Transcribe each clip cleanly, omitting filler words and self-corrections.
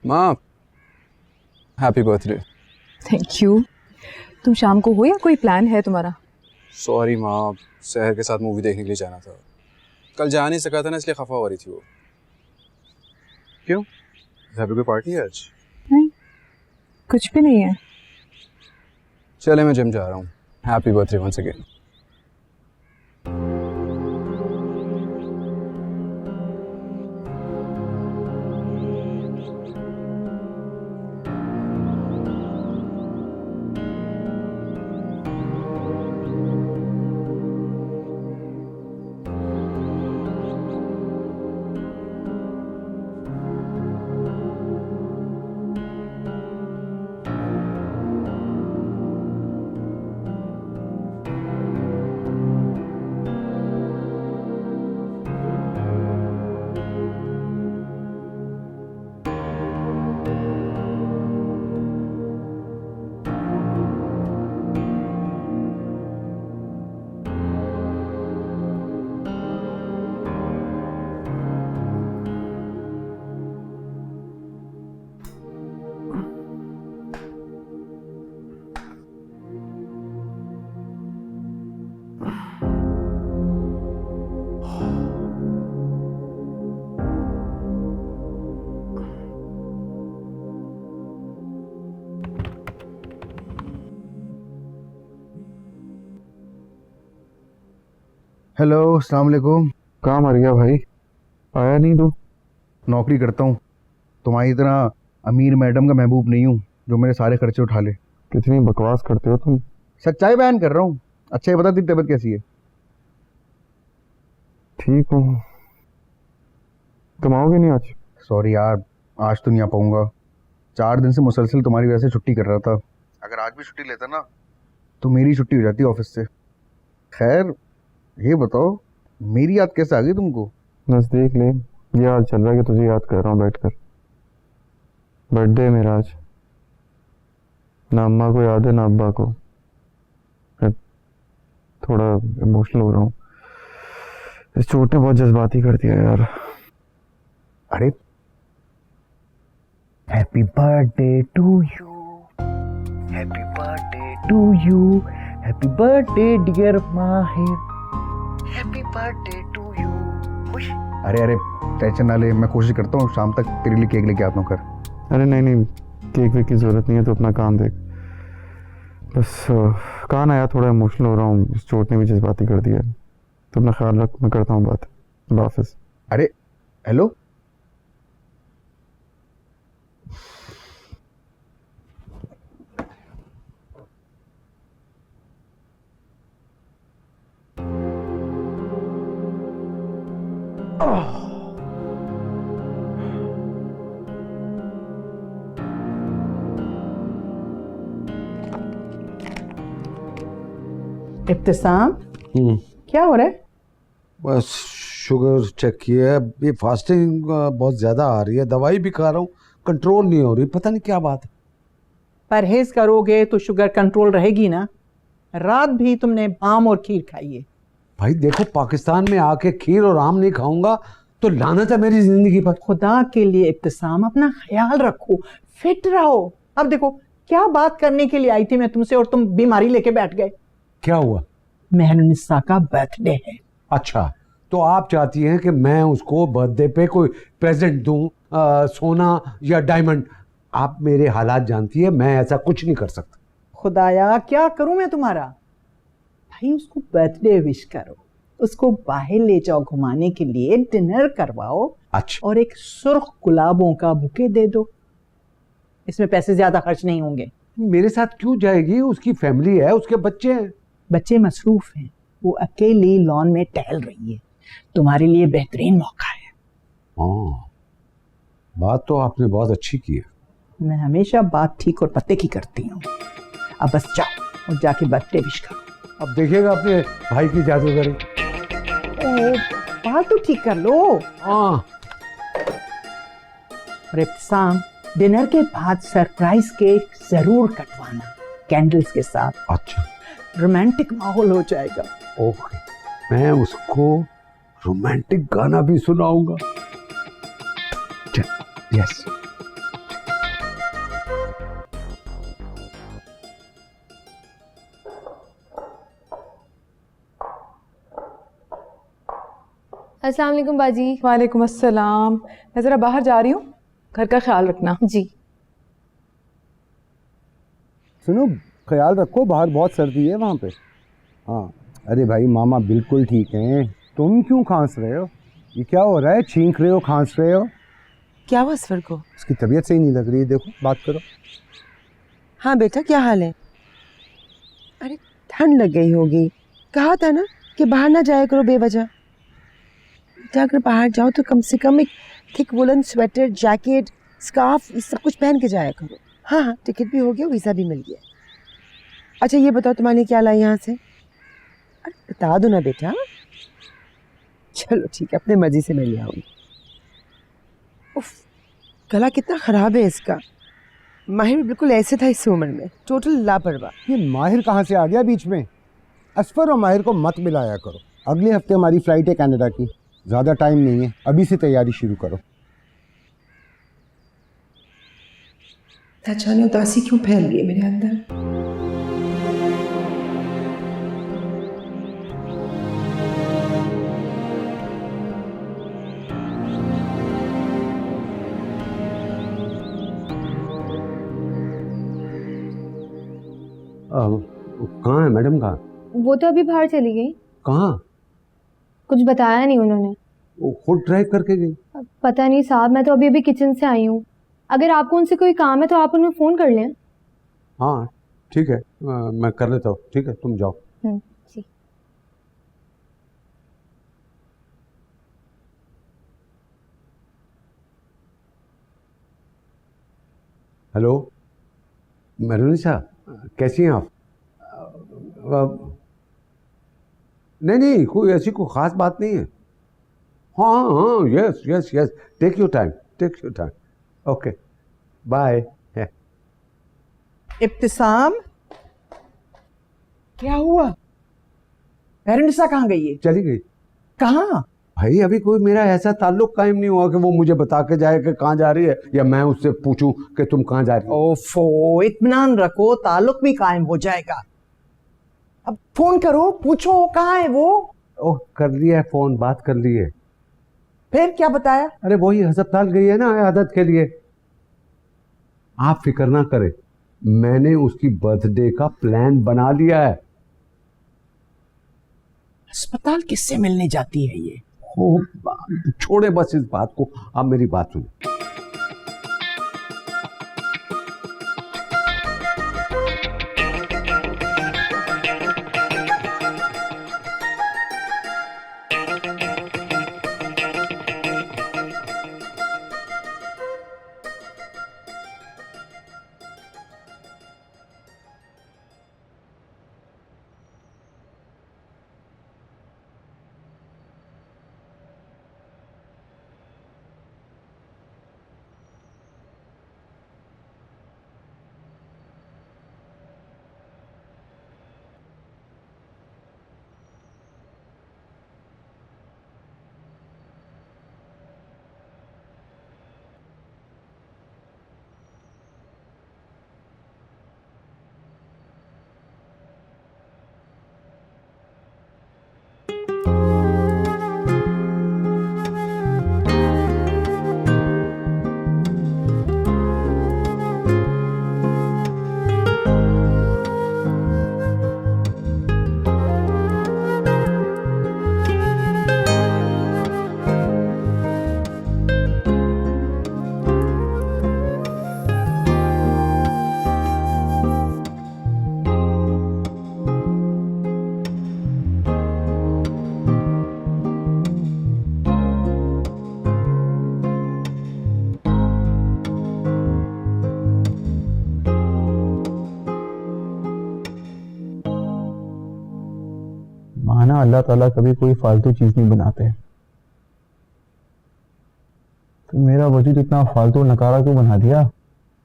माँ, happy birthday. Thank you. तुम शाम को हो या कोई प्लान है तुम्हारा? सॉरी माँ, शहर के साथ मूवी देखने के लिए जाना था। कल जा नहीं सका था ना, इसलिए खफा हो रही थी वो। क्यों, घर पे कोई पार्टी है आज? नहीं, कुछ भी नहीं है। चले, मैं जिम जा रहा हूँ। Happy birthday once again. Hello, अस्सलाम वालेकुम। कहाँ मर गया भाई, आया नहीं तू? नौकरी करता हूँ, तुम्हारी तरह अमीर मैडम का महबूब नहीं हूँ जो मेरे सारे खर्चे उठा ले। कितनी बकवास करते हो तुम। सच्चाई बयान कर रहा हूँ। अच्छा ये बता, तेरी तबीयत कैसी है? ठीक हूँ। तुम आओगे नहीं आज? सॉरी यार, आज तो नहीं आ पाऊँगा। 4 दिन से मुसलसल तुम्हारी वजह से छुट्टी कर रहा था। अगर आज भी छुट्टी लेता ना तो मेरी छुट्टी हो जाती ऑफिस से। खैर ये बताओ, मेरी याद कैसे आ गई तुमको? बस देख ले, ये हाल चल रहा है कि तुझे याद कर रहा हूँ बैठकर। बर्थडे है मेरा आज, ना अम्मा को याद है ना अब्बा को। मैं थोड़ा इमोशनल हो रहा हूँ, इस चोट ने बहुत जज्बाती कर दिया यार। अरे happy birthday to you, happy birthday to you, happy birthday dear Mahir, happy birthday to you. खुश? अरे अरे टेंशन ना ले, मैं कोशिश करता हूँ शाम तक तेरे लिए केक लेके आता हूँ घर। अरे नहीं नहीं, केक वेक की ज़रूरत नहीं है, तो अपना काम देख। बस कहा ना यार, थोड़ा इमोशनल हो रहा हूँ, इस चोट ने भी जज्बाती कर दिया। तो अपना ख्याल रख, मैं करता हूँ बात। अल्लाह हाफिज़। अरे हेलो, इब्तिसाम, क्या हो रहा है? बस शुगर चेक किया है, ये फास्टिंग बहुत ज़्यादा आ रही है, दवाई भी खा रहा हूँ, कंट्रोल नहीं हो रही, पता नहीं क्या बात है। परहेज करोगे तो शुगर कंट्रोल रहेगी ना। रात भी तुमने आम और खीर खाई है। भाई देखो, पाकिस्तान में आके खीर और आम नहीं खाऊंगा तो लानत है मेरी जिंदगी पर। खुदा के लिए इब्तिसाम, अपना ख्याल रखो, फिट रहो। अब देखो, क्या बात करने के लिए आई थी मैं तुमसे और तुम बीमारी लेके बैठ गए। क्या हुआ? मेहरुनिसा का बर्थडे है। अच्छा, तो आप चाहती हैं कि मैं उसको बर्थडे पे कोई प्रेजेंट दूं, सोना या डायमंड? आप मेरे हालात जानती है, मैं ऐसा कुछ नहीं कर सकता। खुदाया, क्या करूं मैं तुम्हारा? भाई उसको बर्थडे विश करो, उसको बाहर ले जाओ घुमाने के लिए, डिनर करवाओ। अच्छा, और एक सुर्ख गुलाबों का बुके दे दो। इसमें पैसे ज्यादा खर्च नहीं होंगे। मेरे साथ क्यों जाएगी? उसकी फैमिली है, उसके बच्चे हैं। बच्चे मसरूफ हैं, वो अकेली लॉन में टहल रही है। तुम्हारे लिए बेहतरीन मौका है। हाँ, बात तो आपने बहुत अच्छी की है। मैं हमेशा बात ठीक और पते की करती हूँ। अब बस जाओ और जाके बर्थडे विश करो। अब देखिएगा अपने भाई की जादूगरी। बात तो ठीक कर लो। हाँ। और इब्तिसाम, डिनर के बाद सरप्राइज केक जरूर कटवाना, कैंडल्स के साथ। अच्छा, रोमांटिक माहौल हो जाएगा। ओके, मैं उसको रोमांटिक गाना भी सुनाऊंगा। यस। अस्सलाम वालेकुम बाजी। वालेकुम अस्सलाम। मैं ज़रा बाहर जा रही हूँ, घर का ख्याल रखना। जी। सुनो, ख्याल रखो, बाहर बहुत सर्दी है वहाँ पे। हाँ, अरे भाई मामा बिल्कुल ठीक हैं। तुम क्यों खांस रहे हो? ये क्या हो रहा है? छींक रहे हो, खांस रहे हो? क्या हुआ असफर को? उसकी तबीयत सही नहीं लग रही है, देखो, बात करो। हाँ बेटा, क्या हाल है? अरे ठंड लग गई होगी। कहा था ना कि बाहर ना जाया करो बेवजह। बेटा अगर बाहर जाओ तो कम से कम एक thick woollen sweater, jacket, scarf, ये सब कुछ पहन के जाया करो। हाँ हाँ, टिकट भी हो गया, वीज़ा भी मिल गया। अच्छा ये बताओ तुम्हारे लिए क्या लाई यहाँ से? अरे बता दो ना बेटा। चलो ठीक है, अपने मर्जी से मैं ले आऊँगी। उफ, गला कितना ख़राब है इसका। माहिर बिल्कुल ऐसे था इस उम्र में, टोटल लापरवाह। ये माहिर कहाँ से आ गया बीच में? असफर और माहिर को मत मिलाया करो। अगले हफ्ते हमारी फ्लाइट है कनाडा की, ज़्यादा टाइम नहीं है, अभी से तैयारी शुरू करो। ना जाने उदासी क्यों फैल गई है मेरे अंदर। कहाँ है मैडम? कहाँ? वो तो अभी बाहर चली गई। कहाँ? कुछ बताया नहीं उन्होंने। वो खुद ड्राइव करके गई? पता नहीं साहब, मैं तो अभी अभी किचन से आई हूँ। अगर आपको उनसे कोई काम है तो आप उन्हें फ़ोन कर लें। हाँ ठीक है, मैं कर लेता हूँ। ठीक है, तुम जाओ। जी। हेलो मेरुनिसा, कैसी हैं आप? नहीं नहीं, कोई ऐसी कोई ख़ास बात नहीं है। हाँ हाँ, yes yes yes, take your time, take your time. Okay, bye. Ibtisam, क्या हुआ? मेरुनिसा कहाँ गई है? चली गई। कहाँ? भाई अभी कोई मेरा ऐसा ताल्लुक कायम नहीं हुआ कि वो मुझे बता के जाए कि कहाँ जा रही है, या मैं उससे पूछूं कि तुम कहाँ जा रही हो। ओफो, इत्मीनान रखो, ताल्लुक भी कायम हो जाएगा। अब फोन करो, पूछो कहाँ है वो। ओह, कर लिया है फोन, बात कर ली है। फिर क्या बताया? अरे वही अस्पताल गई है ना आदत के लिए। आप फिक्र ना करें, मैंने उसकी बर्थडे का प्लान बना लिया है। अस्पताल किससे मिलने जाती है ये? ओ, छोड़े बस इस बात को, आप मेरी बात सुनो। माना अल्लाह ताला कभी कोई फालतू चीज नहीं बनाते, तो मेरा वजूद इतना फालतू नकारा क्यों बना दिया?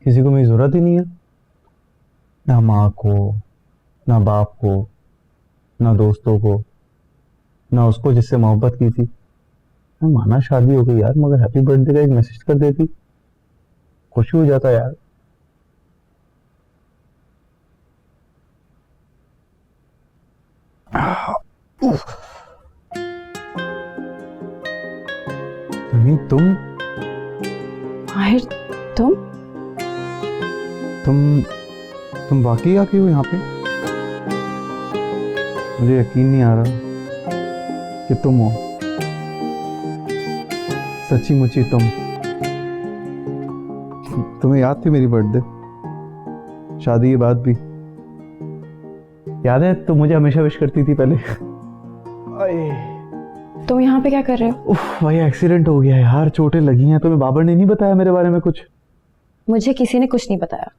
किसी को मेरी जरूरत ही नहीं है, ना माँ को, ना बाप को, ना दोस्तों को, ना उसको जिससे मोहब्बत की थी। माना शादी हो गई यार, मगर हैप्पी बर्थडे का एक मैसेज कर देती, खुशी हो जाता यार। नहीं तुम माहिर, तुम? तुम वाकई आके हो यहाँ पे? मुझे यकीन नहीं आ रहा कि तुम हो, सच्ची मुच्ची तुम। तुम्हें याद थी मेरी बर्थडे, शादी के बाद भी याद है? तुम मुझे हमेशा विश करती थी पहले। तुम यहाँ पे क्या कर रहे हो? उफ भाई, एक्सीडेंट हो गया यार, चोटें लगी हैं। तुम्हें बाबर ने नहीं बताया मेरे बारे में कुछ? मुझे किसी ने कुछ नहीं बताया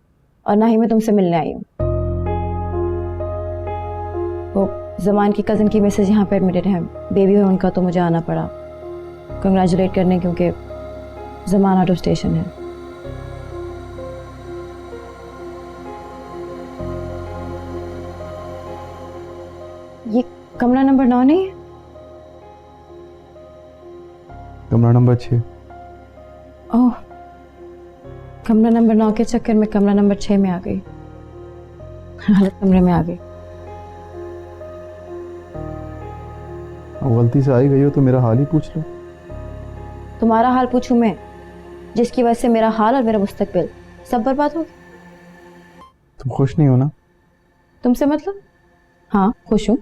और ना ही मैं तुमसे मिलने आई हूँ। वो जमान की कज़न की मिसेज यहाँ पे एडमिटेड है, बेबी है उनका, तो मुझे आना पड़ा कंग्रेचुलेट करने, क्योंकि जमान आउट ऑफ स्टेशन है। ये कमरा नंबर 9 नहीं है? कमरा नंबर 6। ओह, कमरा नंबर 9 के चक्कर में कमरा नंबर 6 में आ गई, गलत कमरे में आ गई। अब गलती से आई गई हो तो मेरा हाल ही पूछ लो। तुम्हारा हाल पूछूं मैं, जिसकी वजह से मेरा हाल और मेरा मुस्तकबिल सब बर्बाद हो गया? तुम खुश नहीं हो ना? तुमसे मतलब? हाँ खुश हूँ,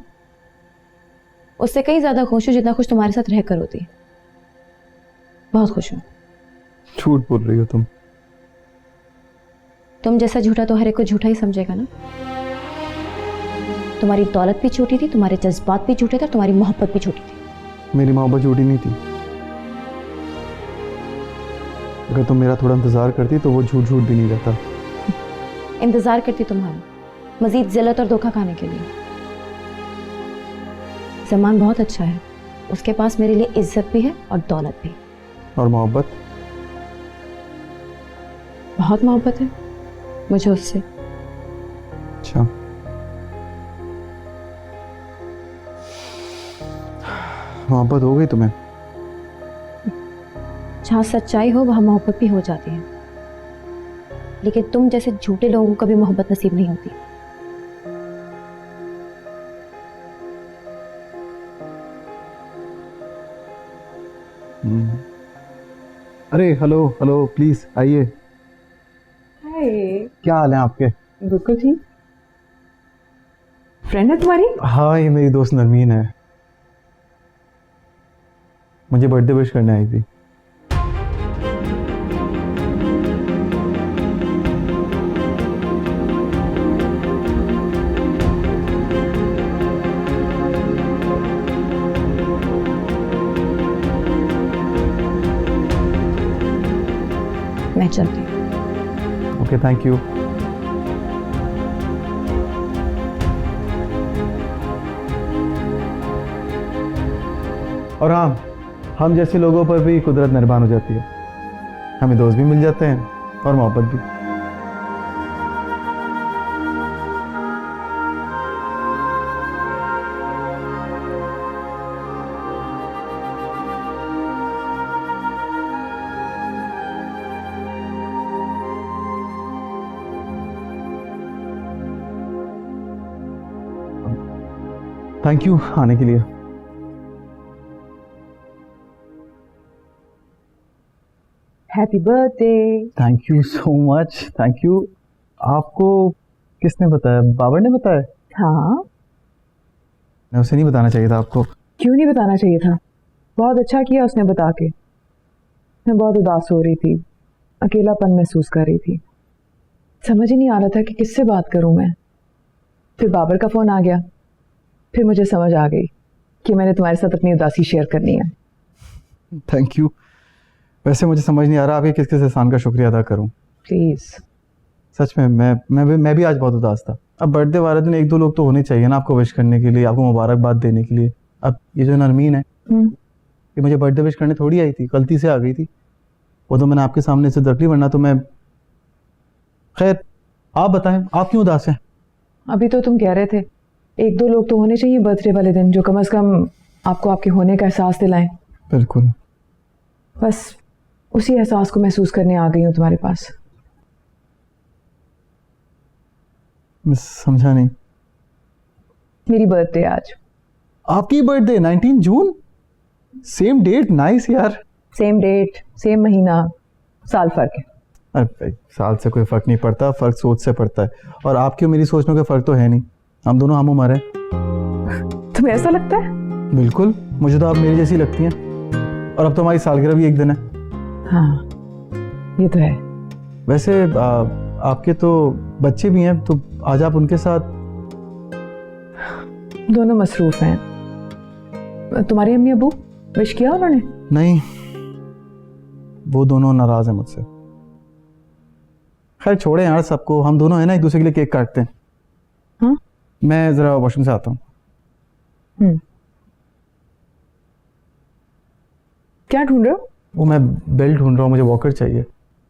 उससे कहीं ज्यादा खुश हूँ जितना खुश तुम्हारे साथ रहकर होती। बहुत खुश हूँ। झूठ बोल रही हो तुम। तुम जैसा झूठा तो हर एक को झूठा ही समझेगा ना। तुम्हारी दौलत भी झूठी थी, तुम्हारे जज्बात भी झूठे थे, और तुम्हारी मोहब्बत भी झूठी थी। मेरी मोहब्बत झूठी नहीं थी। अगर तुम मेरा थोड़ा इंतजार करती तो वो झूठ भी नहीं रहता। इंतजार करती तुम्हारा मजीद जिल्लत और धोखा खाने के लिए। जमान बहुत अच्छा है, उसके पास मेरे लिए इज्जत भी है और दौलत भी। और मोहब्बत? बहुत मोहब्बत है मुझे उससे। अच्छा, मोहब्बत हो गई तुम्हें? जहाँ सच्चाई हो वहाँ मोहब्बत भी हो जाती है, लेकिन तुम जैसे झूठे लोगों को कभी मोहब्बत नसीब नहीं होती। अरे हेलो हेलो, प्लीज आइए। क्या हाल है आपके? बिल्कुल ठीक। फ्रेंड है तुम्हारी? हाँ, ये मेरी दोस्त नरमीन है, मुझे बर्थडे विश करने आई थी। मैं चलती हूँ। Okay, thank you. और हाँ, हम जैसे लोगों पर भी कुदरत मेहरबान हो जाती है, हमें दोस्त भी मिल जाते हैं और मोहब्बत भी। थैंक यू आने के लिए। Happy birthday. Thank you so much, thank you. आपको किसने बताया? बाबर ने बताया? हाँ, मैं उसे नहीं बताना चाहिए था आपको। क्यों नहीं बताना चाहिए था? बहुत अच्छा किया उसने बता के। मैं बहुत उदास हो रही थी, अकेलापन महसूस कर रही थी, समझ ही नहीं आ रहा था कि किससे बात करूं मैं। फिर बाबर का फ़ोन आ गया, फिर मुझे समझ आ गई कि मैंने तुम्हारे साथ अपनी उदासी शेयर करनी है। Thank you. वैसे मुझे समझ नहीं आ रहा आपके किस किस एहसान का शुक्रिया अदा करूं। प्लीज़। सच में मैं भी आज बहुत उदास था। अब बर्थडे वाले दिन एक दो लोग तो होने चाहिए ना आपको विश करने के लिए, आपको मुबारकबाद देने के लिए। अब ये जो नरमीन है, ये मुझे बर्थडे विश करने थोड़ी आई थी, गलती से आ गई थी। वो तो मैंने आपके सामने से रख ली, वरना तो मैं। खैर, आप बताएं, आप क्यों उदास हैं? अभी तो तुम कह रहे थे एक दो लोग तो होने चाहिए बर्थडे वाले दिन, जो कम से कम आपको आपके होने का एहसास दिलाएं। बिल्कुल। बस उसी एहसास को महसूस करने आ गई हूँ तुम्हारे पास। मैं समझा नहीं। मेरी बर्थडे आज। आपकी बर्थडे 19 जून? सेम डेट, नाइस यार। सेम डेट, सेम महीना, साल फर्क है। अरे भाई, साल से कोई फर्क नहीं पड़ता, फर्क सोच से पड़ता है। और आपकी और मेरी सोच में कोई फर्क तो है नहीं, हम दोनों हम उम्र हैं। तुम्हें ऐसा लगता है? बिल्कुल, मुझे तो आप मेरी जैसी लगती हैं। और अब तो हमारी सालगिरह भी एक दिन है। हाँ, ये तो है। वैसे आपके तो बच्चे भी हैं, तो आज आप उनके साथ। दोनों मसरूफ हैं। तुम्हारी अम्मी अबू विश किया उन्होंने? नहीं, वो दोनों नाराज हैं मुझसे। खैर छोड़े यार सबको, हम दोनों है ना एक दूसरे के लिए केक काटते हैं। हाँ? मैं जरा वॉशरूम से आता हूँ। क्या ढूंढ रहे हो? वो मैं बेल्ट ढूंढ रहा हूँ, मुझे वॉकर चाहिए।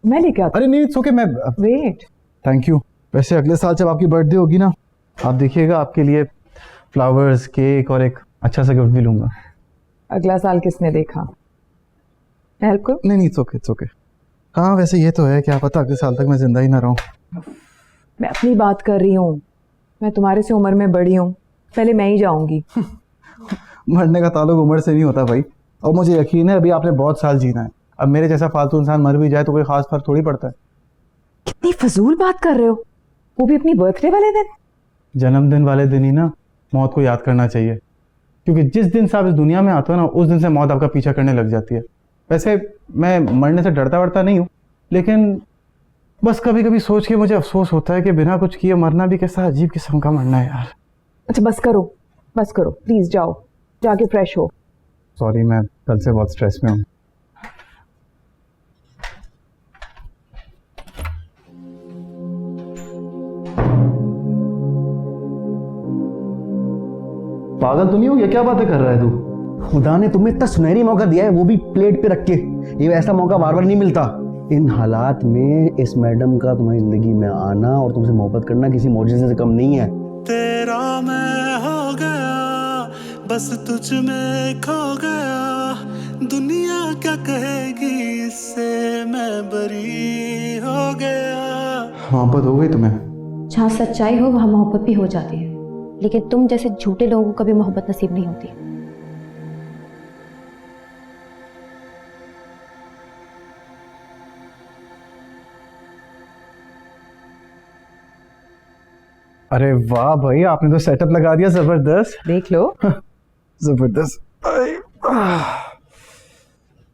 मैं लेके आता अरे नहीं, इट्स ओके, मैं वेट। Thank you. वैसे अगले साल जब आपकी बर्थडे होगी ना, आप देखिएगा, आपके लिए फ्लावर्स, केक और एक अच्छा सा गिफ्ट भी लूंगा। अगला साल किसने देखा? हेल्प करो। नहीं, इट्स ओके, इट्स ओके। हाँ वैसे ये तो है, क्या पता अगले साल तक मैं जिंदा ही ना रहूं। मैं अपनी बात कर रही हूँ, मैं तुम्हारे से उम्र में बड़ी हूँ, पहले मैं ही जाऊंगी। मरने का ताल्लुक उम्र से नहीं होता भाई, और मुझे यकीन है अभी आपने बहुत साल जीना है। अब मेरे जैसा फालतू इंसान मर भी जाए तो कोई खास फर्क थोड़ी पड़ता है। कितनी फजूल बात कर रहे हो, वो भी अपनी बर्थडे वाले दिन। जन्मदिन वाले दिन ही ना मौत को याद करना चाहिए, क्योंकि जिस दिन से आप इस दुनिया में आते हो ना, उस दिन से मौत आपका पीछा करने लग जाती है। वैसे मैं मरने से डरता वरता नहीं हूँ, लेकिन बस कभी कभी सोच के मुझे अफसोस होता है कि बिना कुछ किए मरना भी कैसा अजीब किस्म का मरना है यार। अच्छा बस करो, बस करो प्लीज, जाओ जाके फ्रेश हो। सॉरी, मैं कल से बहुत स्ट्रेस में हूँ। पागल तो नहीं हो गया? क्या बातें कर रहा है तू? खुदा ने तुम्हें इतना सुनहरी मौका दिया है, वो भी प्लेट पे रख के। ये ऐसा मौका बार बार नहीं मिलता। इन हालात में इस मैडम का तुम्हारी जिंदगी में आना और तुमसे मोहब्बत करना किसी मौजूद से कम नहीं है। तेरा मैं हो गया, बस तुझ में खो गया, दुनिया क्या कहेगी इससे मैं बरी हो गया। मोहब्बत हो गई तुम्हें? जहाँ सच्चाई हो वहाँ मोहब्बत भी हो जाती है, लेकिन तुम जैसे झूठे लोगों को कभी मोहब्बत नसीब नहीं होती। अरे वाह भाई, आपने तो सेटअप लगा दिया, जबरदस्त। देख लो। जबरदस्त।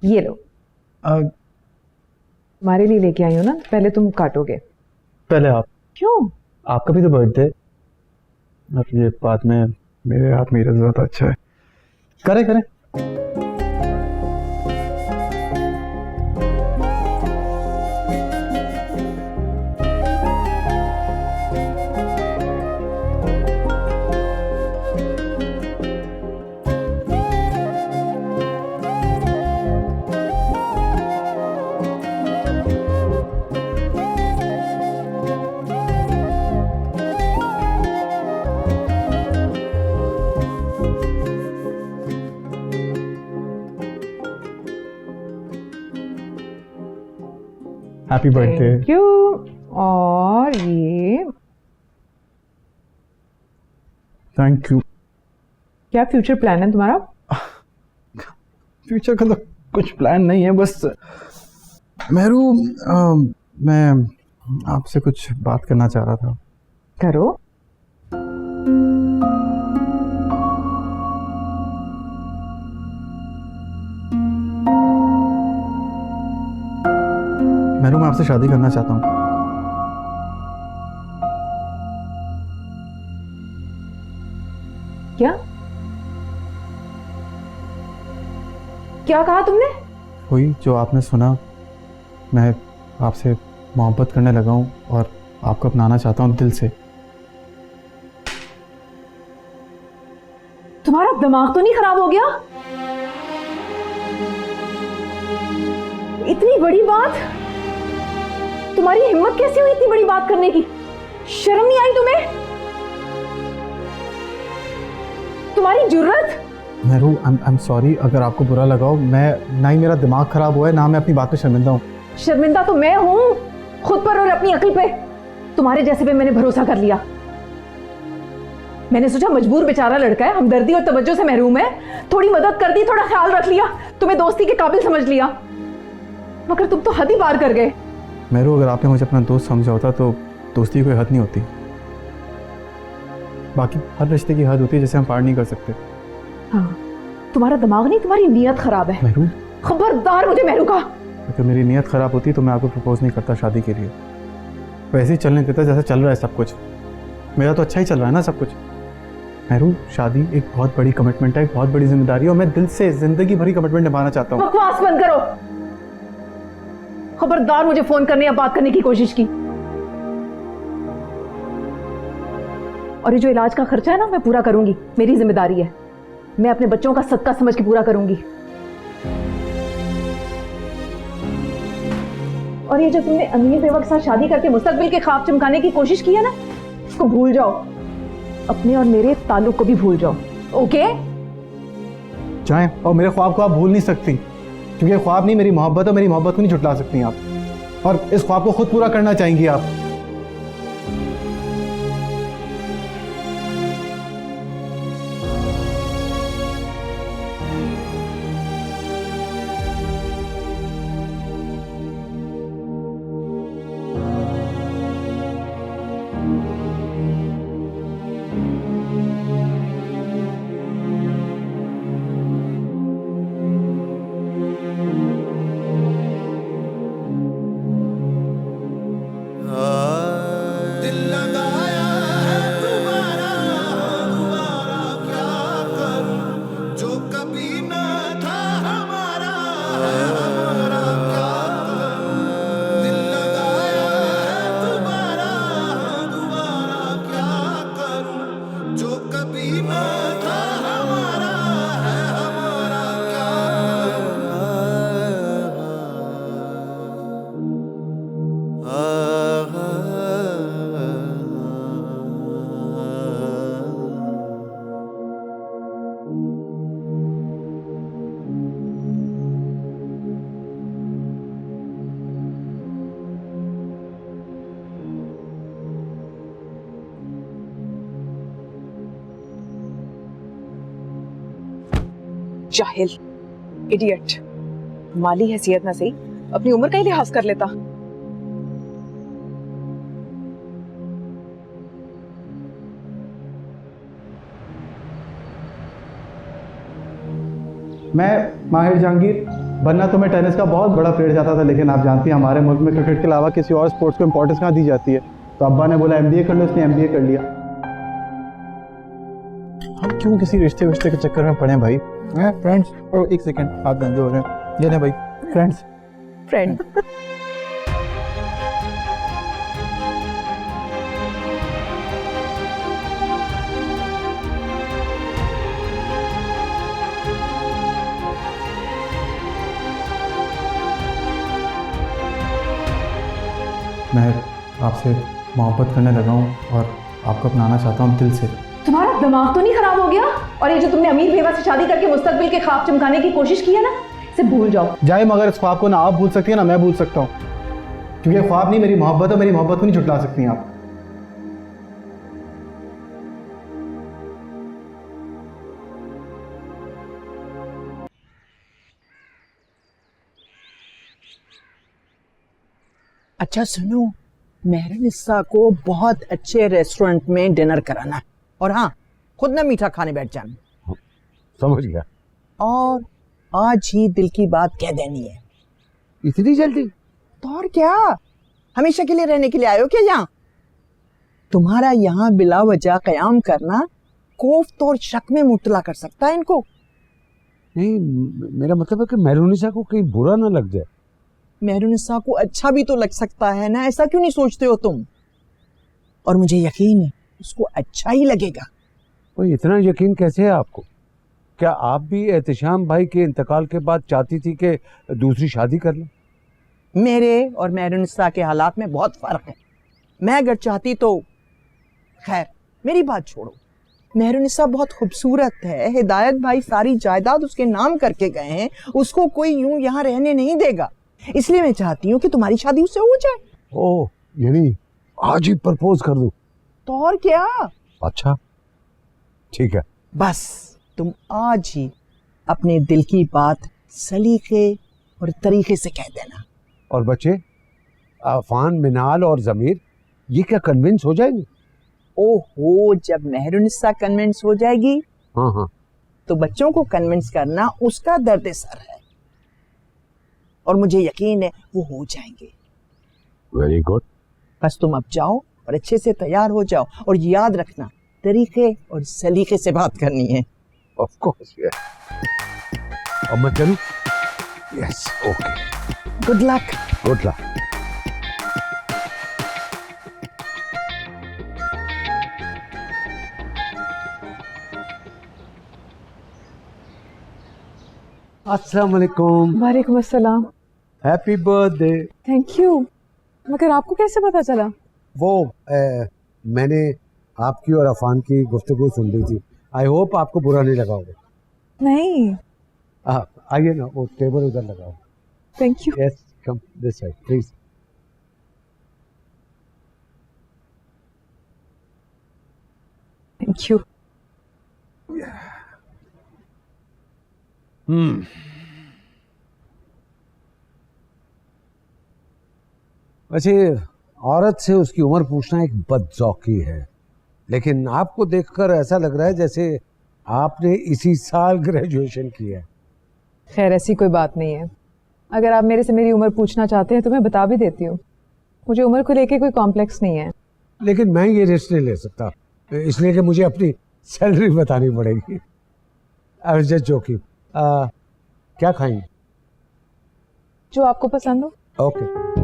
ये लो, तुम्हारे लिए लेके आई हूँ ना, पहले तुम काटोगे। पहले आप। क्यों? आपका भी तो बर्थडे। अब ये बाद में मेरे हाथ में ज्यादा अच्छा है। करें करें। Happy birthday. Thank you. और ये थैंक यू। क्या फ्यूचर प्लान है तुम्हारा? फ्यूचर का तो कुछ प्लान नहीं है, बस मेहरू मैं आपसे कुछ बात करना चाह रहा था। करो। मेहरू, मैं आपसे शादी करना चाहता हूँ। क्या क्या कहा तुमने? वही जो आपने सुना, मैं आपसे मोहब्बत करने लगा हूँ और आपको अपनाना चाहता हूँ दिल से। तुम्हारा दिमाग तो नहीं खराब हो गया? इतनी बड़ी बात, तुम्हारी हिम्मत कैसी हुई इतनी बड़ी बात करने की? शर्म नहीं आई तुम्हें? तुम्हारी जुर्रत? मेहरू, आई एम सॉरी अगर आपको बुरा लगा हो। मैं ना ही मेरा दिमाग खराब हुआ है, ना मैं अपनी बात पे शर्मिंदा हूँ। शर्मिंदा तो मैं हूं, खुद पर और अपनी अकल पे। तुम्हारे जैसे पे मैंने भरोसा कर लिया। मैंने सोचा मजबूर बेचारा लड़का है, हमदर्दी और तवज्जो से महरूम है, थोड़ी मदद कर दी, थोड़ा ख्याल रख लिया, तुम्हें दोस्ती के काबिल समझ लिया। मगर तुम तो हद ही पार कर गए। मेरू, अगर आपने मुझे अपना दोस्त समझा होता तो दोस्ती की कोई हद नहीं होती। बाकी हर रिश्ते की हद होती है जिसे हम पार नहीं कर सकते। हाँ, तुम्हारा दिमाग नहीं, तुम्हारी नीयत खराब है। मेरू, खबरदार मुझे मेरू का। अगर मेरी नीयत खराब होती तो मैं आपको प्रपोज नहीं करता शादी के लिए। वैसे ही चलने देता जैसा चल रहा है सब कुछ। मेरा तो अच्छा ही चल रहा है ना सब कुछ। मेरू, शादी एक बहुत बड़ी कमिटमेंट है, एक बहुत बड़ी जिम्मेदारी है और मैं दिल से जिंदगी भरी कमिटमेंट निभाना चाहता हूँ। बकवास बंद करो। खबरदार मुझे फोन करने या बात करने की कोशिश की। और ये जो इलाज का खर्चा है ना, मैं पूरा करूंगी, मेरी जिम्मेदारी है। मैं अपने बच्चों का सदका समझ के पूरा करूंगी। और ये जो तुमने अमीर बेवा के साथ शादी करके मुस्तकबिल के ख्वाब चमकाने की कोशिश की है ना, उसको भूल जाओ। अपने और मेरे ताल्लुक को भी भूल जाओ। ओके? जाएं, और मेरे ख्वाब को आप भूल नहीं सकती, क्योंकि ख्वाब नहीं मेरी मोहब्बत है। मेरी मोहब्बत को नहीं झुटला सकती आप, और इस ख्वाब को खुद पूरा करना चाहेंगी आप। जाहिल, इडियट, माली हैसियत ना सही, अपनी उम्र का ही लिहाज कर लेता। मैं माहिर जहांगीर बनना तो मैं टेनिस का बहुत बड़ा प्लेयर चाहता था, लेकिन आप जानती हैं हमारे मुल्क में क्रिकेट के अलावा किसी और स्पोर्ट्स को इंपॉर्टेंस कहाँ दी जाती है। तो अब्बा ने बोला MBA कर लो, उसने MBA कर लिया। हम क्यों किसी रिश्ते के चक्कर में पड़े भाई? फ्रेंड्स, और एक सेकंड, हाथ गंदे हो रहे हैं। ये नहीं भाई, फ्रेंड्स। फ्रेंड मैं आपसे मोहब्बत करने लगा हूँ और आपको अपनाना चाहता हूँ दिल से। तुम्हारा दिमाग तो नहीं खराब हो गया? और ये जो तुमने अमीर बेवा से शादी करके मुस्तकबिल के ख्वाब चमकाने की कोशिश की है ना, इसे भूल जाओ। जाए, मगर इस ख्वाब को ना आप भूल सकती हैं ना मैं भूल सकता हूँ, क्योंकि ख्वाब नहीं मेरी मोहब्बत है। मेरी मोहब्बत को नहीं झुटला सकती आप। अच्छा सुनो, मेहरनिसा को बहुत अच्छे रेस्टोरेंट में डिनर कराना, और हाँ, खुद ना मीठा खाने बैठ जाना। समझ गया। और आज ही दिल की बात कह देनी है। इतनी जल्दी? तो और क्या, हमेशा के लिए रहने के लिए आयो क्या यहाँ? तुम्हारा यहाँ बिला वजह कयाम करना कोफ्त और शक में मुब्तला कर सकता है इनको। नहीं, मेरा मतलब है कि मेहरुनिसा को कहीं बुरा ना लग जाए। मेहरुनिसा को अच्छा भी तो लग सकता है ना, ऐसा क्यों नहीं सोचते हो तुम? और मुझे यकीन है उसको अच्छा ही लगेगा। और इतना यकीन कैसे है आपको? क्या आप भी एहतिशाम भाई के इंतकाल के बाद चाहती थी कि दूसरी शादी कर लें? मेरे और मेहरुनिसा के हालात में बहुत फर्क है। मैं अगर चाहती तो, खैर मेरी बात छोड़ो। मेहरुनिसा बहुत खूबसूरत है, हिदायत भाई सारी जायदाद उसके नाम करके गए हैं, उसको कोई यूं यहाँ रहने नहीं देगा। इसलिए मैं चाहती हूँ कि तुम्हारी शादी उससे हो जाए। ओह, यानी आज ही प्रपोज कर दूं? तो और क्या। अच्छा ठीक है। बस तुम आज ही अपने दिल की बात सलीके और तरीके से कह देना। और बच्चे अफान, मिनाल और जमीर, ये क्या कन्विंस हो जाएंगे? ओहो, जब मेहरुनिसा कन्विंस हो जाएगी हाँ हाँ, तो बच्चों को कन्विंस करना उसका दर्द सर है, और मुझे यकीन है वो हो जाएंगे। Very good. बस तुम अब जाओ और अच्छे से तैयार हो जाओ, और याद रखना तरीके और सलीके से बात करनी है। Of course, yes. अब मैं चलूं? Yes, okay. Good luck. Good luck. अस्सलाम वालेकुम। वालेकुम अस्सलाम। Happy birthday. Thank you. मगर आपको कैसे पता चला? वो मैंने आपकी और अफान की गुफ्तगू सुन ली थी। आई होप आपको बुरा नहीं लगा होगा। नहीं। आइए ना, वो टेबल उधर लगाओ। Thank you. Yes, come this side please. Thank you. वैसे औरत से उसकी उम्र पूछना एक बदजौकी है, लेकिन आपको देखकर ऐसा लग रहा है जैसे आपने इसी साल ग्रेजुएशन किया है। खैर, ऐसी कोई बात नहीं है। अगर आप मेरे से मेरी उम्र पूछना चाहते हैं तो मैं बता भी देती हूँ। मुझे उम्र को लेके कोई कॉम्प्लेक्स नहीं है। लेकिन मैं ये रिस्क नहीं ले सकता, इसलिए कि मुझे अपनी सैलरी बतानी पड़ेगी। I was just joking. क्या खाएंगे? जो आपको पसंद हो। ओके।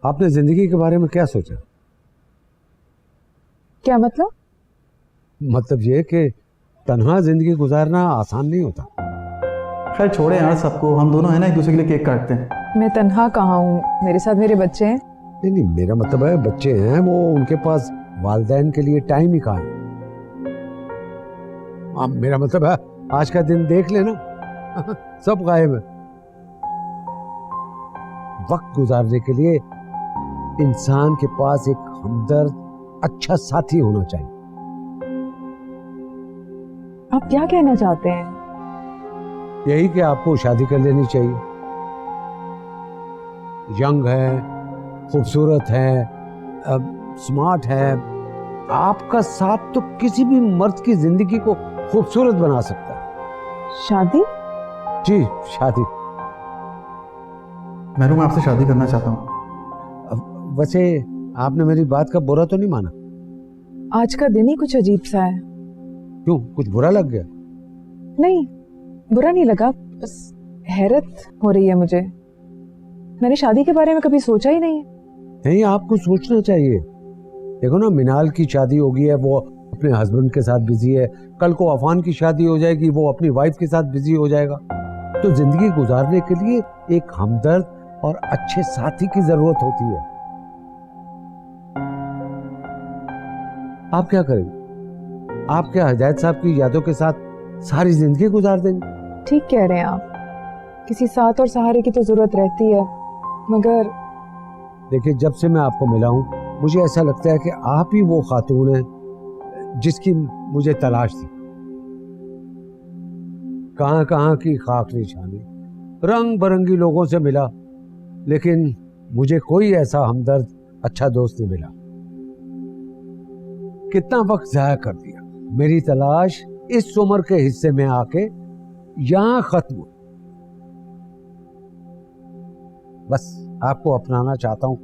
आपने जिंदगी के बारे में क्या सोचा? क्या मतलब? मतलब ये कि तन्हा जिंदगी गुजारना आसान नहीं होता। खैर छोड़े यार सबको, हम दोनों है ना एक दूसरे के लिए केक काटते हैं। मैं तन्हा कहाँ हूँ, मेरे साथ मेरे बच्चे हैं। नहीं नहीं, मेरा मतलब है बच्चे हैं, वो उनके पास वालिदैन के लिए टाइम ही कहाँ है। मेरा मतलब है आज का दिन देख लेना सब गायब है। वक्त गुजारने के लिए इंसान के पास एक हमदर्द, अच्छा साथी होना चाहिए। आप क्या कहना चाहते हैं? यही कि आपको शादी कर लेनी चाहिए। यंग है, खूबसूरत है, स्मार्ट है। आपका साथ तो किसी भी मर्द की जिंदगी को खूबसूरत बना सकता है। शादी? जी, शादी। मैं आपसे शादी करना चाहता हूँ। वैसे आपने मेरी बात का बुरा तो नहीं माना? आज का दिन ही कुछ अजीब सा है। क्यों, कुछ बुरा लग गया? नहीं, बुरा नहीं लगा, बस हैरत हो रही है मुझे। मैंने शादी के बारे में कभी सोचा ही नहीं। नहीं, आपको सोचना चाहिए। देखो ना, मिनाल की शादी होगी है, वो अपने हस्बैंड के साथ बिजी है। कल को अफान की शादी हो जाएगी, वो अपनी वाइफ के साथ बिजी हो जाएगा। तो जिंदगी गुजारने के लिए एक हमदर्द और अच्छे साथी की जरूरत होती है। आप क्या करेंगे? आप क्या हिदायत साहब की यादों के साथ सारी जिंदगी गुजार देंगे? ठीक कह रहे हैं आप, किसी साथ और सहारे की तो जरूरत रहती है, मगर देखिए, जब से मैं आपको मिला हूं, मुझे ऐसा लगता है कि आप ही वो खातून है जिसकी मुझे तलाश थी। कहां कहां की खाक निशानी, रंग बिरंगी लोगों से मिला, लेकिन मुझे कोई ऐसा हमदर्द, अच्छा दोस्त नहीं मिला। कितना वक्त जाया कर दिया। मेरी तलाश इस उम्र के हिस्से में आके यहां खत्म हुई। बस आपको अपनाना चाहता हूं,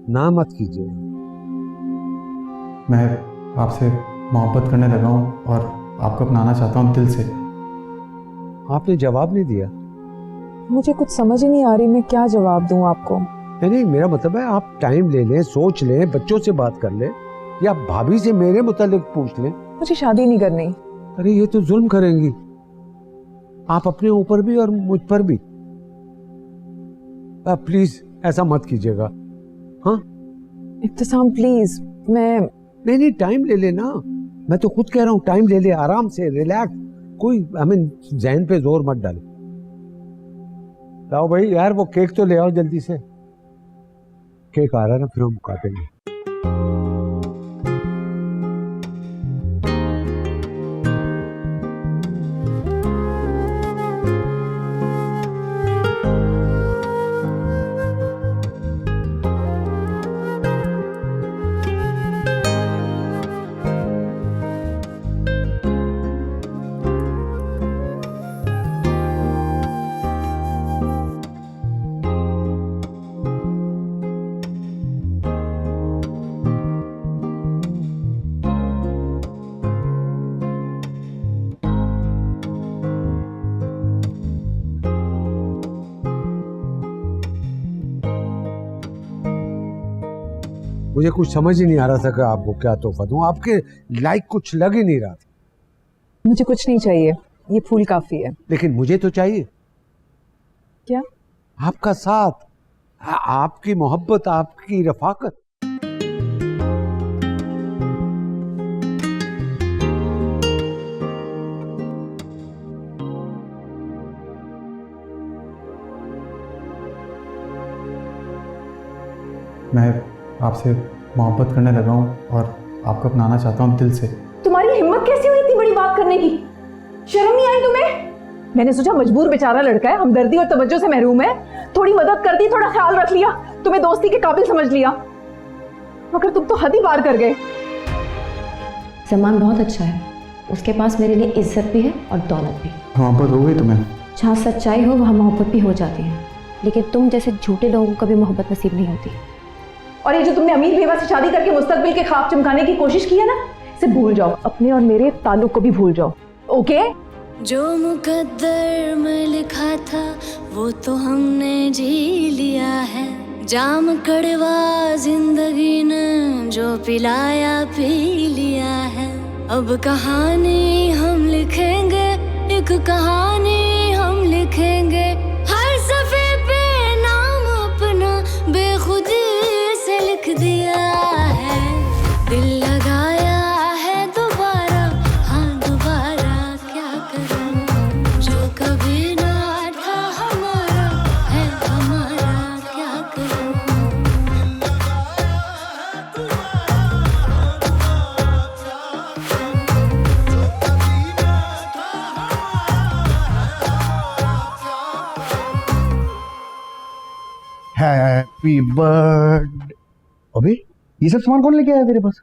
ना मत कीजिए। मैं आपसे मोहब्बत करने लगा हूँ और आपको अपनाना चाहता हूँ दिल से। आपने जवाब नहीं दिया। मुझे कुछ समझ ही नहीं आ रही मैं क्या जवाब दूं आपको। नहीं, मेरा मतलब है आप टाइम ले लें, सोच लें, बच्चों से बात कर लें, या भाभी से मेरे मुतालिक पूछ लें। मुझे शादी नहीं करनी। अरे ये तो जुल्म करेंगी। आप अपने ऊपर भी और मुझ पर भी। प्लीज ऐसा मत कीजिएगा। हाँ इब्तिसाम प्लीज, मैं नहीं, टाइम ले लेना। मैं तो खुद कह रहा हूँ टाइम ले ले, आराम से, रिलैक्स। कोई जहन पे जोर मत डाल। लाओ भाई यार, वो केक तो ले आओ जल्दी से। केक आ रहा है ना, फिर हम काटेंगे। मुझे कुछ समझ ही नहीं आ रहा था कि आपको क्या तोहफा दूं। आपके लाइक कुछ लग ही नहीं रहा था। मुझे कुछ नहीं चाहिए, ये फूल काफी है। लेकिन मुझे तो चाहिए। क्या? आपका साथ, आपकी मोहब्बत, आपकी रफाकत। मैं आपसे मोहब्बत करने लगा हूँ और आपको अपनाना चाहता हूँ दिल से। तुम्हारी हिम्मत कैसी हुई इतनी बड़ी बात करने की? शर्म नहीं आई तुम्हें? मैंने सोचा मजबूर बेचारा लड़का है, हमदर्दी और तवज्जो से महरूम है, थोड़ी मदद कर दी, थोड़ा ख्याल रख लिया, तुम्हें दोस्ती के काबिल समझ लिया, मगर तुम तो हद ही पार कर गए। जमान बहुत अच्छा है, उसके पास मेरे लिए इज्जत भी है और दौलत भी। मोहब्बत हो गई तुम्हें? जहाँ सच्चाई हो वहाँ मोहब्बत भी हो जाती है, लेकिन तुम जैसे झूठे लोगों को कभी मोहब्बत नसीब नहीं होती। और ये जो तुमने अमीर बेवा से शादी करके मुस्तकबिल के ख्वाब चमकाने की कोशिश की है ना, इसे भूल जाओ। अपने और मेरे ताल्लुक को भी भूल जाओ, ओके? जो मुकद्दर में लिखा था वो तो हमने जी लिया है, जाम कड़वा जिंदगी ने जो पिलाया पी लिया है। अब कहानी हम लिखेंगे, एक कहानी हम लिखेंगे, हर सफ़े पे नाम अपना बेखुदी से लिख दिया है। दिल लगाया है दोबारा, हाँ दोबारा क्या करूं, जो कभी ना था हमारा है हमारा क्या करूं। Happy birthday. अबे ये सब सामान कौन लेके आया तेरे पास?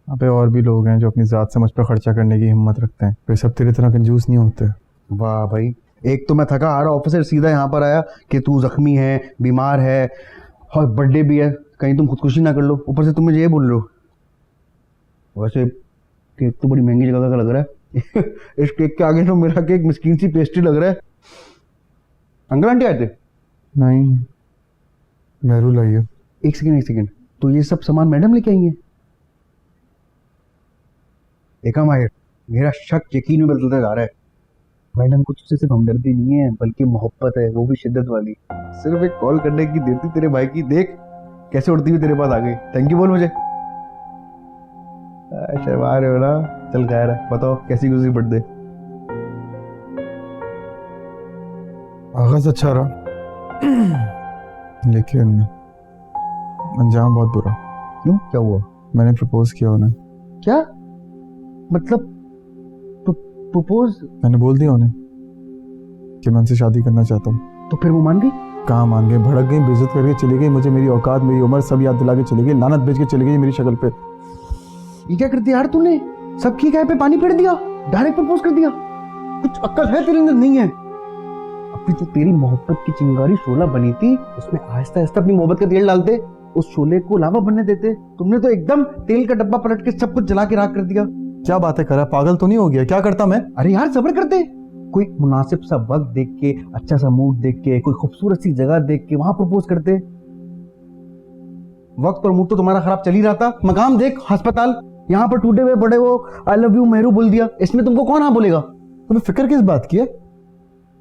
अबे और भी लोग हैं जो अपनी ज़ात से मुझ पर खर्चा करने की हिम्मत रखते हैं, वे सब तेरी तरह कंजूस नहीं होते। वाह भाई, एक तो मैं थका हारा ऑफिसर सीधा यहाँ पर आया कि तू जख्मी है, बीमार है और बर्थडे भी है, कहीं तुम खुदकुशी ना कर लो, ऊपर से तुम मुझे ये बोल रहे हो। वैसे केक तो बड़ी महंगी जगह का लग रहा है। इस केक के आगे तो मेरा केक मिस्कीन सी पेस्ट्री लग रहा है। अंकल आंटी आए थे? नहीं, मेहरू लाई है। एक सेकेंड, तो ये सब सामान मैडम लेके आई है? देखा माहिर, मेरा शक यकीन में बदलता जा रहा है। मैडम को तुझसे सिर्फ हमदर्दी नहीं है बल्कि मोहब्बत है, वो भी शिद्दत वाली। सिर्फ एक कॉल करने की देर थी तेरे भाई की, देख कैसे उड़ती हुई तेरे पास आ गई। थैंक यू बोल मुझे। शर्मा रहे हो ना? चल खैर है, बताओ कैसी गुजरी बर्थडे? आगाज अच्छा रहा लेकिन अंजाम बहुत बुरा। क्यों, क्या हुआ? मैंने प्रपोज किया उन्हें। क्या मतलब? प्रपोज? मैंने बोल दिया उन्हें कि मैं उनसे शादी करना चाहता हूँ। तो फिर वो मान गई? कहाँ मान गई, भड़क गई, बेइज्जत करके चली गई मुझे, मेरी औकात, मेरी उम्र सब याद दिला के चली गई, लानत भेज के चली गई मेरी शक्ल पे। ये क्या कर दिया यार तूने? सबकी गाय पे पानी फेर दिया, डायरेक्ट प्रपोज कर दिया। कुछ अक्ल है तेरे अंदर? नहीं है। अभी तो तेरी मोहब्बत की चिंगारी शोला बनी थी, उसमें आहिस्ता आहिस्ता अपनी मोहब्बत का तेल डालते, उस शोले को लावा बनने देते। तुमने तो एकदम तेल का डब्बा पलट के सब कुछ जला के राख कर दिया। क्या बातें करा, पागल तो नहीं हो गया? क्या करता मैं? अरे यार सब्र करते, कोई मुनासिब सा वक्त देख के, अच्छा सा मूड देख के, कोई खूबसूरत सी जगह देख के वहां प्रपोज करते। वक्त और मूड तो तुम्हारा खराब चल ही रहा था। मकाम देख, अस्पताल, यहाँ पर टूटे हुए बड़े वो आई लव यू मेहरू बोल दिया, इसमें तुमको कौन हाँ बोलेगा? तुम्हें फिक्र किस बात की है?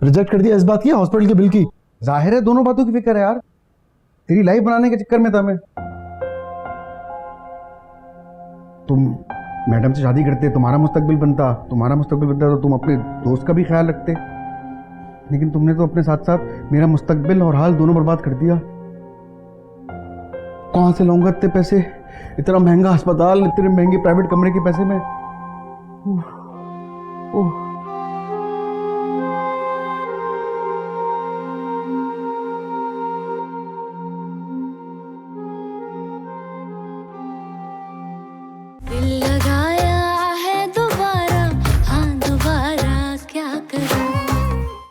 रिजेक्ट कर दिया इस बात की हॉस्पिटल के बिल की? जाहिर है दोनों बातों की फिक्र है यार, तेरी लाइफ बनाने के चक्कर में था मैं। तुम मैडम से शादी करते, तुम्हारा मुस्तकबिल बनता तो तुम अपने दोस्त का भी ख्याल रखते, लेकिन तुमने तो अपने साथ साथ मेरा मुस्तकबिल और हाल दोनों बर्बाद कर दिया। कहाँ से लाऊंगा इतने पैसे, इतना महंगा अस्पताल, इतने महंगे प्राइवेट कमरे के पैसे में? ओह